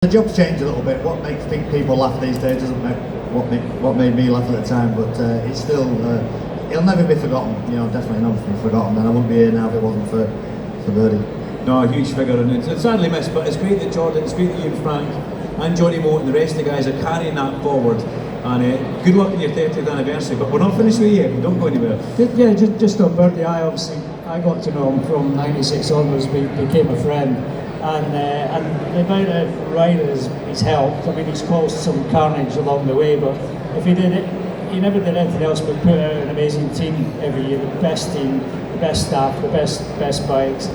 The job's changed a little bit. What makes people laugh these days doesn't make what made me laugh at the time, but it's still, it'll never be forgotten. You know, definitely never be forgotten, and I wouldn't be here now if it wasn't for Birdie. No, a huge figure, and it's sadly missed, but it's great that Jordan, it's great that you and Frank and Johnny Moat and the rest of the guys are carrying that forward. And good luck on your 30th anniversary, but we're not finished with you yet, don't go anywhere. Yeah, just on Birdie, I got to know him from '96 onwards, became a friend. And the amount of riders he's helped, I mean, he's caused some carnage along the way, but if he did it, he never did anything else but put out an amazing team every year, the best team, the best staff, the best bikes,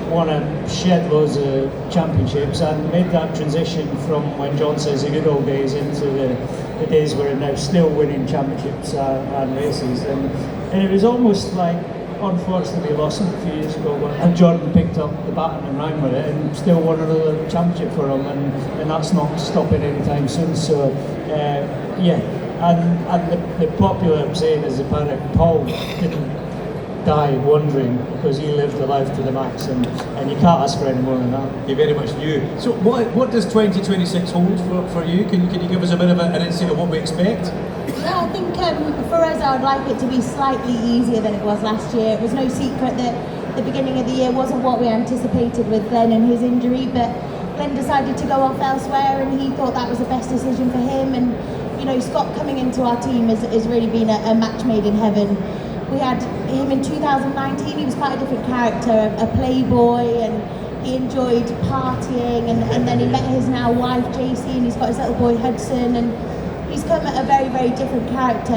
won a shed loads of championships and made that transition from, when John says, the good old days into the days where we're now still winning championships and races. And it was almost like, unfortunately, we lost him a few years ago, and Jordan picked up the baton and ran with it and still won another championship for him, and that's not stopping anytime soon. So, yeah, and the popular saying is the paddock, Paul didn't die wandering because he lived the life to the max, and you can't ask for any more than that. You very much knew. So what does 2026 hold for you? Can you give us a bit of an insight of what we expect? Yeah, I think for us, I would like it to be slightly easier than it was last year. It was no secret that the beginning of the year wasn't what we anticipated with Glenn and his injury, but Glenn decided to go off elsewhere, and he thought that was the best decision for him. And you know, Scott coming into our team has really been a match made in heaven. We had him in 2019. He was quite a different character, a playboy, and he enjoyed partying. And then he met his now wife JC, and he's got his little boy Hudson, and he's come a very, very different character.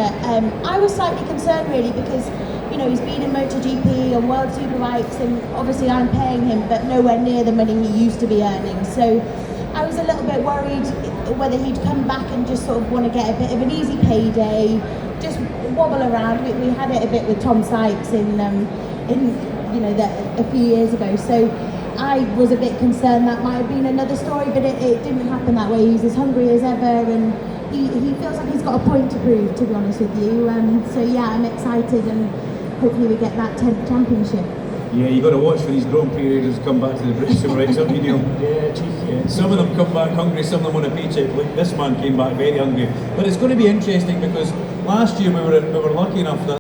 I was slightly concerned really because, you know, he's been in MotoGP and World Superbikes, and obviously I'm paying him, but nowhere near the money he used to be earning. So I was a little bit worried whether he'd come back and just sort of want to get a bit of an easy payday, just wobble around. We had it a bit with Tom Sykes in you know, a few years ago. So I was a bit concerned that might have been another story, but it didn't happen that way. He's as hungry as ever, and he feels like he's got a point to prove, to be honest with you. So yeah, I'm excited, and hopefully we get that 10th championship. Yeah, you've got to watch for these Grand Prix riders come back to the British Superbikes, haven't you, Neil? Yeah, cheeky. Yeah. Some of them come back hungry, some of them want a paycheck. Like this man came back very hungry. But it's going to be interesting because last year we were lucky enough that